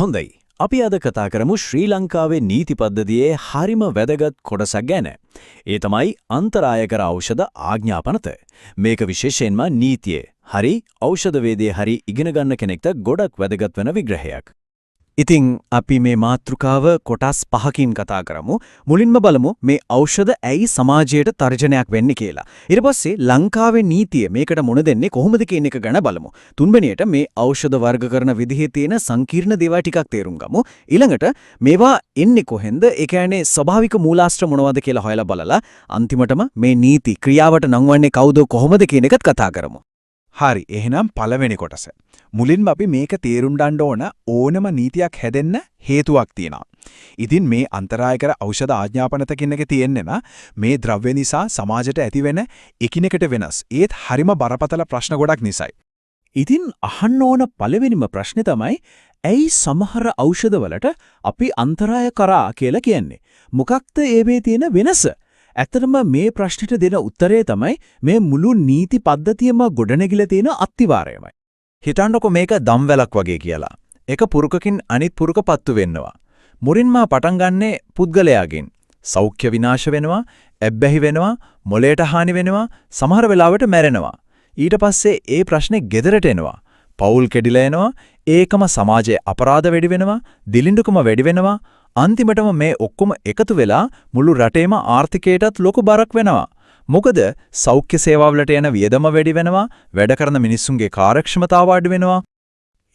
හොඳයි. අපි අද කතා කරමු ශ්‍රී ලංකාවේ නීති පද්ධතියේ හරිම වැදගත් කොටසක් ගැන. ඒ තමයි අන්තරායකර ඖෂධ ආඥාපනත. මේක විශේෂයෙන්ම නීතියේ හරි ඖෂධ වේදයේ හරි ඉගෙන ගන්න කෙනෙක්ට ගොඩක් වැදගත් වෙන විග්‍රහයක්. ඉතින් අපි මේ මාතෘකාව කොටස් 5කින් කතා කරමු. මුලින්ම බලමු මේ ඖෂධ ඇයි සමාජයට තර්ජනයක් වෙන්නේ කියලා. ඊට පස්සේ ලංකාවේ නීතිය මේකට මුණ දෙන්නේ කොහොමද කියන එක ගැන බලමු. තුන්වෙනියට මේ ඖෂධ වර්ග කරන විදිහේ තියෙන සංකීර්ණ දේවල් ටිකක් තේරුම් ගමු. ඊළඟට මේවා එන්නේ කොහෙන්ද? ඒ කියන්නේ ස්වභාවික මූලාශ්‍ර මොනවද කියලා හොයලා බලලා අන්තිමටම මේ නීති ක්‍රියාවට නංවන්නේ කවුද කොහොමද කියන එකත් කතා කරමු. හරි එහෙනම් පළවෙනි කොටස. මුලින්ම අපි මේක තේරුම් ගන්න ඕනම නීතියක් හැදෙන්න හේතුවක් තියෙනවා. ඉතින් මේ අන්තරායකර ඖෂධ ආඥාපනත කියන එක තියෙන්නේ මේ ද්‍රව්‍ය නිසා සමාජයට ඇතිවෙන එකිනෙකට වෙනස්. ඒත් හරිම බරපතල ප්‍රශ්න ගොඩක් නිසායි. ඉතින් අහන්න ඕන පළවෙනිම ප්‍රශ්නේ තමයි ඇයි සමහර ඖෂධවලට අපි අන්තරාය කරා කියලා කියන්නේ? මොකක්ද ඒවේ තියෙන වෙනස? ඇත්තටම මේ ප්‍රශ්නෙට දෙන උත්තරය තමයි මේ මුළු නීති පද්ධතියම ගොඩනැගිලා තියෙන අත්විවරයමයි. හිතන්නකො මේක දම්වැලක් වගේ කියලා. එක පුරුකකින් අනිත් පුරුක පත්තු වෙන්නවා. මුරින්ම පටන් ගන්නේ පුද්ගලයාගෙන්. සෞඛ්‍ය විනාශ වෙනවා, ඇබ්බැහි වෙනවා, මොළයට හානි වෙනවා, සමහර වෙලාවට මැරෙනවා. ඊට පස්සේ ඒ ප්‍රශ්නේ ගෙදරට එනවා. පෞල් කැඩිලා එනවා, ඒකම සමාජයේ අපරාධ වැඩි වෙනවා, දිලිඳුකම වැඩි වෙනවා. අන්තිමටම මේ ඔක්කොම එකතු වෙලා මුළු රටේම ආර්ථිකයටත් ලොකු බරක් වෙනවා. මොකද සෞඛ්‍ය සේවාවලට යන වියදම වැඩි වෙනවා, වැඩ කරන මිනිස්සුන්ගේ කාර්යක්ෂමතාව අඩු වෙනවා.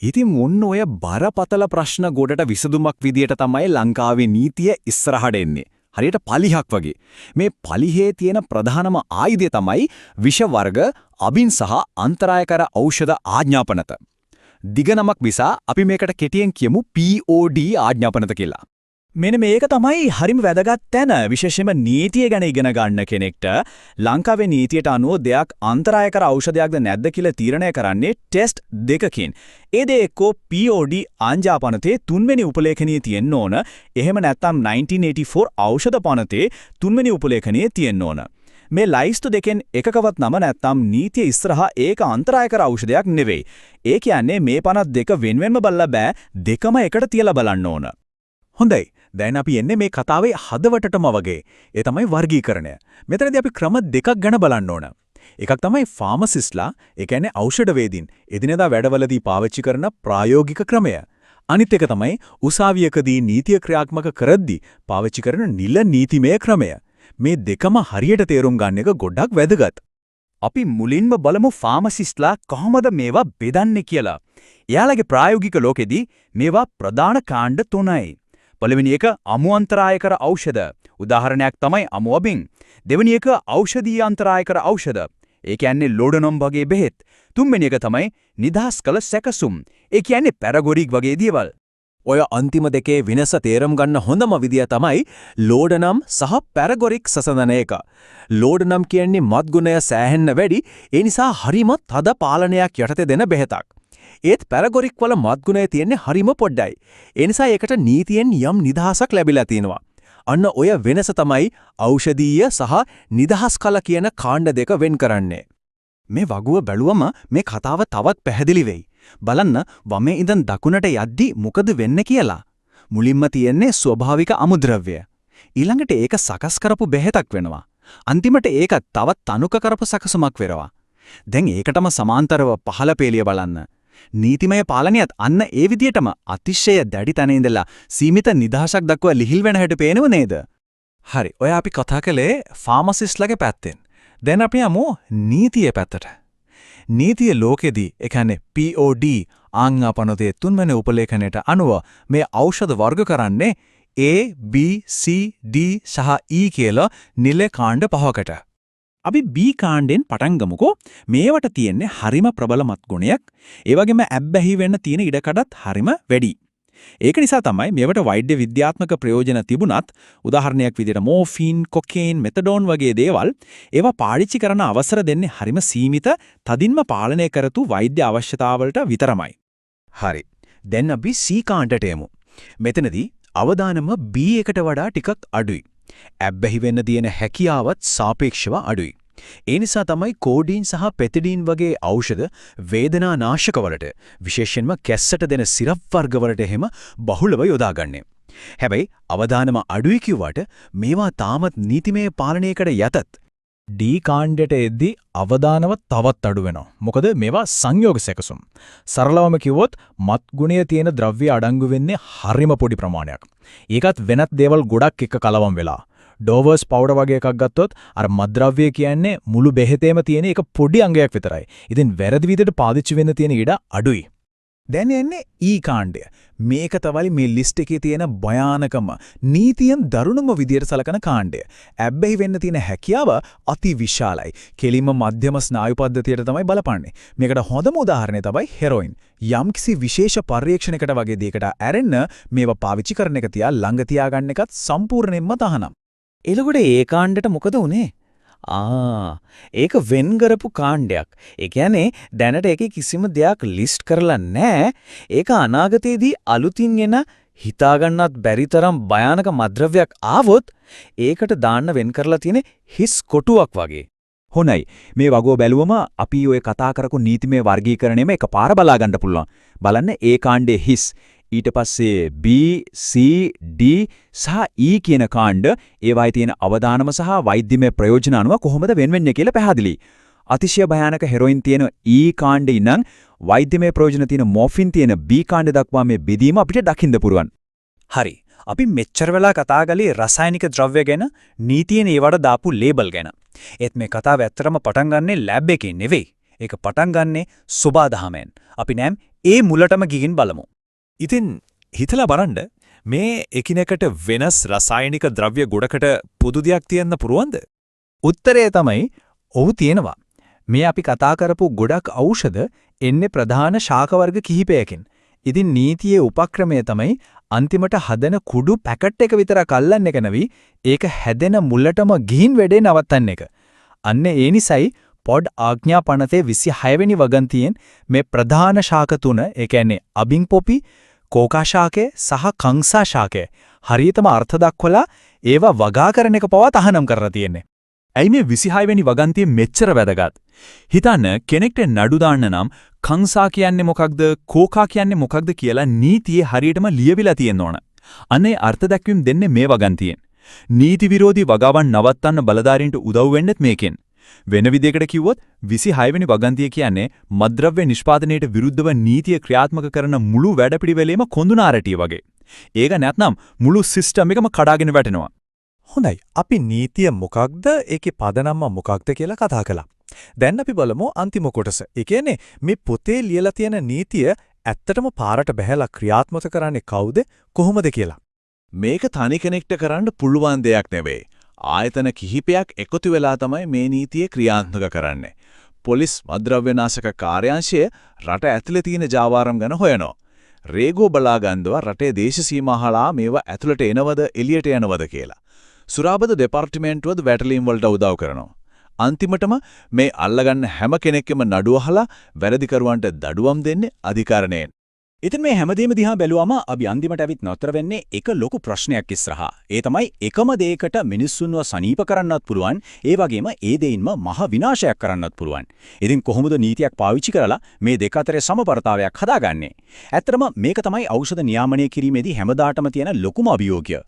ඉතින් මොන්න ඔය බරපතල ප්‍රශ්න ගොඩට විසඳුමක් විදියට තමයි ලංකාවේ නීතිය ඉස්සරහට එන්නේ. හරියට පලිහක් වගේ. මේ පලිහේ තියෙන ප්‍රධානම ආයුධය තමයි විෂ වර්ග, අබින් සහ අන්තරායකර ඖෂධ ආඥාපනත. දිග නමක් නිසා අපි මේකට කෙටියෙන් කියමු POD ආඥාපනත කියලා. මෙන්න මේක තමයි හරිම වැදගත් තැන. විශේෂයෙන්ම නීතිය ගැන ඉගෙන ගන්න කෙනෙක්ට ලංකාවේ නීතියට අනුව දෙයක් අන්තරායකර ඖෂධයක්ද නැද්ද කියලා තීරණය කරන්නේ ටෙස්ට් දෙකකින්. ඒ දෙක එක්කෝ POD ආඥාපනතේ 3 වෙනි උපලේඛනයේ තියෙන්න ඕන. එහෙම නැත්නම් 1984 ඖෂධ පනතේ 3 වෙනි උපලේඛනයේ තියෙන්න ඕන. මේ ලයිස්තු දෙකෙන් එකකවත් නම නැත්නම් නීතිය ඉස්සරහා ඒක අන්තරායකර ඖෂධයක් නෙවෙයි. ඒ කියන්නේ මේ පනත් දෙක වෙන්වෙන්ම බලලා බෑ, දෙකම එකට තියලා බලන්න ඕන. හොඳයි. දැන් අපි එන්නේ මේ කතාවේ හදවතටම වගේ. ඒ තමයි වර්ගීකරණය. මෙතනදී අපි ක්‍රම දෙකක් ගැන බලන්න ඕන. එකක් තමයි ෆාමසිස්ට්ලා, ඒ කියන්නේ ඖෂධ වේදීන් එදිනෙදා වැඩවලදී පාවිච්චි කරන ප්‍රායෝගික ක්‍රමය. අනිත් එක තමයි උසාවියකදී නීතිය ක්‍රියාත්මක කරද්දී පාවිච්චි කරන නිල නීතිමය ක්‍රමය. මේ දෙකම හරියට තේරුම් ගන්න එක ගොඩක් වැදගත්. අපි මුලින්ම බලමු ෆාමසිස්ට්ලා කොහොමද මේවා බෙදන්නේ කියලා. එයාලගේ ප්‍රායෝගික ලෝකෙදී මේවා ප්‍රධාන කාණ්ඩ 3යි. පළවෙනි එක අමු අන්තරායකර ඖෂධ. උදාහරණයක් තමයි අමු අබින්. දෙවෙනි එක ඖෂධීය අන්තරායකර ඖෂධ. ඒ කියන්නේ ලෝඩනොම් වගේ බෙහෙත්. තුන්වෙනි එක තමයි නිදහස් කළ සැකසුම්. ඒ කියන්නේ පැරගොරික් වගේ දේවල්. ඔය අන්තිම දෙකේ වෙනස තේරුම් ගන්න හොඳම විදිය තමයි ලෝඩනම් සහ පැරගොරික් සසඳන එක. ලෝඩනම් කියන්නේ මත්ගුණය සෑහෙන්න වැඩි, ඒ නිසා හරිම තද පාලනයක් යටතේ දෙන බෙහෙතක්. ඒත් පැරගොරික් වල මත්ගුණය තියෙන්නේ හරිම පොඩ්ඩයි. ඒ නිසා ඒකට නීතියෙන් යම් නිදහසක් ලැබිලා තියෙනවා. අන්න ඔය වෙනස තමයි ඖෂධීය සහ නිදහස් කල කියන කාණ්ඩ දෙක වෙන් කරන්නේ. මේ වගුව බැලුවම මේ කතාව තවත් පැහැදිලි වෙයි. බලන්න වමේ ඉඳන් දකුණට යද්දි මොකද වෙන්නේ කියලා. මුලින්ම තියෙන්නේ ස්වභාවික අමුද්‍රව්‍ය. ඊළඟට ඒක සකස් කරපු බෙහෙතක් වෙනවා. අන්තිමට ඒක තවත් තනුක කරපු සකසුමක් වෙනවා. දැන් ඒකටම සමාන්තරව පහළ පේලිය බලන්න. නීතිමය පාලනයත් අන්න ඒ විදියටම අතිශය දැඩි තැන ඉඳලා සීමිත නිදහසක් දක්වා ලිහිල් වෙන හැට පේනව නේද? හරි. ඔය අපි කතා කළේ ෆාමසිස්ට්ලාගේ පැත්තෙන්. දැන් අපි යමු නීතිය පැත්තට. නීතිය ලෝකෙදී, ඒ කියන්නේ POD ආඥාපනතේ 3 වෙනි උපලේඛනයට අනුව මේ ඖෂධ වර්ග කරන්නේ A, B, C, D සහ E කියලා නිල කාණ්ඩ පහකට. අපි B කාණ්ඩෙන් පටන් ගමුකෝ. මේවට තියෙන්නේ හරිම ප්‍රබලමත් ගුණයක්. ඒ වගේම ඇබ්බැහි වෙන්න තියෙන ඉඩකඩත් හරිම වැඩි. ඒක නිසා තමයි මේවට වෛද්‍ය විද්‍යාත්මක ප්‍රයෝජන තිබුණත් උදාහරණයක් විදිහට මෝෆින්, කොකේන්, මෙතඩෝන් වගේ දේවල් ඒවා පාවිච්චි කරන අවසර දෙන්නේ හරිම සීමිත, තදින්ම පාලනය කරතු වෛද්‍ය අවශ්‍යතාවලට විතරමයි. හරි. දැන් අපි C කාණ්ඩට එමු. මෙතනදී අවදානම B එකට වඩා ටිකක් අඩුයි. ඇබ්බැහි වෙන්න තියෙන හැකියාවත් සාපේක්ෂව අඩුයි. ඒ නිසා තමයි කෝඩීන් සහ පෙතිඩීන් වගේ ඖෂධ වේදනානාශක වලට විශේෂයෙන්ම කැස්සට දෙන සිරප් වර්ග වලට එහෙම බහුලව යොදාගන්නේ. හැබැයි අවදානම අඩුයි කිව්වට මේවා තාමත් නීතිමය පාලනයකට යටත්. ඩී කාණ්ඩයට එද්දී අවදානව තවත් අඩු වෙනවා. මොකද මේවා සංයෝග සැකසුම්. සරලවම කිව්වොත් මත් ගුණය තියෙන ද්‍රව්‍ය අඩංගු වෙන්නේ හරිම පොඩි ප්‍රමාණයක්. ඒකත් වෙනත් දේවල් ගොඩක් එක්ක කලවම් වෙලා. ඩෝවර්ස් පවුඩර් වගේ එකක් ගත්තොත් අර මත්ද්‍රව්‍ය කියන්නේ මුළු බෙහෙතේම තියෙන එක පොඩි අංගයක් විතරයි. ඉතින් වැරදි විදිහට පාවිච්චි වෙන්න තියෙන ඉඩ අඩුයි. දැන් යන්නේ ඊ කාණ්ඩය. මේක තමයි මේ ලිස්ට් එකේ තියෙන භයානකම නීතියෙන් දරුණුම විදියට සලකන කාණ්ඩය. ඇබ්බැහි වෙන්න තියෙන හැකියාව අති විශාලයි. කෙලින්ම මධ්‍යම ස්නායු පද්ධතියට තමයි බලපන්නේ. මේකට හොඳම උදාහරණය තමයි හෙරොයින්. යම්කිසි විශේෂ පරීක්ෂණයකට වගේ දෙයකට ඇරෙන්න මේවා පාවිච්චි කරන එක තියා ළඟ තියාගන්න එකත් සම්පූර්ණයෙන්ම තහනම්. එතකොට ඒ කාණ්ඩයට මොකද උනේ? ඒක වෙන් කරපු කාණ්ඩයක්. ඒ කියන්නේ දැනට ඒකේ කිසිම දෙයක් ලිස්ට් කරලා නැහැ. ඒක අනාගතයේදී අලුතින් එන හිතා ගන්නත් බැරි තරම් භයානක මද්ද්‍රව්‍යයක් ආවොත් ඒකට දාන්න වෙන් කරලා තියෙන හිස් කොටුවක් වගේ. හොනයි මේ වගෝ බැලුවම අපි ඔය කතා කරපු නීතිමය වර්ගීකරණයම එකපාර බලා ගන්න පුළුවන්. බලන්න ඒ කාණ්ඩයේ හිස් ඊට පස්සේ B, C, D සහ E කියන කාණ්ඩ ඒවායි තියෙන අවදානම සහ වෛද්‍යමය ප්‍රයෝජන අනුව කොහොමද වෙන් වෙන්නේ කියලා පැහැදිලි. අතිශය භයානක හෙරොයින් තියෙන E කාණ්ඩේ ඉඳන් වෛද්‍යමය ප්‍රයෝජන තියෙන මෝෆින් තියෙන B කාණ්ඩ දක්වා මේ බෙදීම අපිට දකින්න පුරුවන්. හරි. අපි මෙච්චර වෙලා කතා කළේ රසායනික ද්‍රව්‍ය ගැන, නීතියෙන් ඒවට දාපු ලේබල් ගැන. ඒත් මේ කතාව ඇත්තටම පටන් ගන්නෙ ලැබ් එකේ නෙවෙයි. ඒක පටන් ගන්නෙ සුබාදහමෙන්. අපි නෑම් ඒ මුලටම ගිහින් බලමු. ඉතින් හිතලා බලන්න මේ එකිනෙකට වෙනස් රසායනික ද්‍රව්‍ය ගොඩකට පොදු දෙයක් තියන්න පුරවන්ද? උත්තරය තමයි ඔව් තියෙනවා. මේ අපි කතා කරපු ගොඩක් ඖෂධ එන්නේ ප්‍රධාන ශාක වර්ග කිහිපයකින්. ඉතින් නීතියේ උපක්‍රමය තමයි අන්තිමට හදන කුඩු පැකට් එක විතරක් අල්ලන්න එක නෙවෙයි ඒක හැදෙන මුලටම ගිහින් වැඩේ නවත්තන්න එක. අන්න ඒ නිසයි පොඩ් ආඥා පනතේ 26 වෙනි වගන්තියෙන් මේ ප්‍රධාන ශාක තුන ඒ කියන්නේ අබින් පොපි, කෝකා ශාකය සහ කංසා ශාකය හරියටම අර්ථ දක්වලා ඒවා වගා කරන එක පවා තහනම් කරලා තියෙන්නේ. ඇයි මේ 26 වෙනි වගන්තිය මෙච්චර වැදගත්? හිතන්න කෙනෙක්ට නඩු දාන්න නම් කංසා කියන්නේ මොකක්ද, කෝකා කියන්නේ මොකක්ද කියලා නීතියේ හරියටම ලියවිලා තියෙන්න ඕන. අනේ අර්ථ දැක්වීම දෙන්නේ මේ වගන්තියෙන්. නීති විරෝධී වගාවන් නවත්තන්න බලධාරීන්ට උදව් වෙන්නෙත් මේකෙන්. වෙන විදිහකට කිව්වොත් 26 වෙනි වගන්තිය කියන්නේ මද්ද්‍රව්‍ය නිෂ්පාදනයට විරුද්ධව නීතිය ක්‍රියාත්මක කරන මුළු වැඩපිළිවෙලේම කොඳුනාරටිය වගේ. ඒක නැත්නම් මුළු සිස්ටම් එකම කඩාගෙන වැටෙනවා. හොඳයි. අපි නීතිය මොකක්ද, ඒකේ පදනම මොකක්ද කියලා කතා කළා. දැන් අපි බලමු අන්තිම කොටස. ඒ කියන්නේ මේ පොතේ ලියලා තියෙන නීතිය ඇත්තටම පාරට බහැලා ක්‍රියාත්මක කරන්නේ කවුද, කොහොමද කියලා. මේක තනි කෙනෙක්ට කරන්න පුළුවන් දෙයක් නෙවෙයි. ආයතන කිහිපයක් එකතු වෙලා තමයි මේ නීතිය ක්‍රියාත්මක කරන්නේ. පොලිස් මද්ද්‍රව්‍යනාශක කාර්යාංශය රට ඇතුලේ තියෙන ජාවාරම් ගැන හොයනවා. රේගෝ බලා ගන්නවා රටේ දේශ සීමාහලා මේවා ඇතුළට එනවද එළියට යනවද කියලා. සුරාබද දෙපාර්තමේන්තුවද වැටලීම් වලට උදව් කරනවා. අන්තිමටම මේ අල්ලගන්න හැම කෙනෙක්ගේම නඩුව අහලා වැරදිකරුවන්ට දඩුවම් දෙන්නේ අධිකරණයෙන්. ඉතින් මේ හැමදේම දිහා බැලුවම අපි අන්තිමට ඇවිත් නතර වෙන්නේ එක ලොකු ප්‍රශ්නයක් ඉස්සරහා. ඒ තමයි එකම දෙයකට මිනිස්සුන්ව සනීප කරන්නත් පුළුවන්, ඒ වගේම ඒ දෙයින්ම මහ විනාශයක් කරන්නත් පුළුවන්. ඉතින් කොහොමද නීතියක් පාවිච්චි කරලා මේ දෙක අතරේ සමබරතාවයක් හදාගන්නේ? ඇත්තටම මේක තමයි ඖෂධ නියාමනය කිරීමේදී හැමදාටම තියෙන ලොකුම අභියෝගය.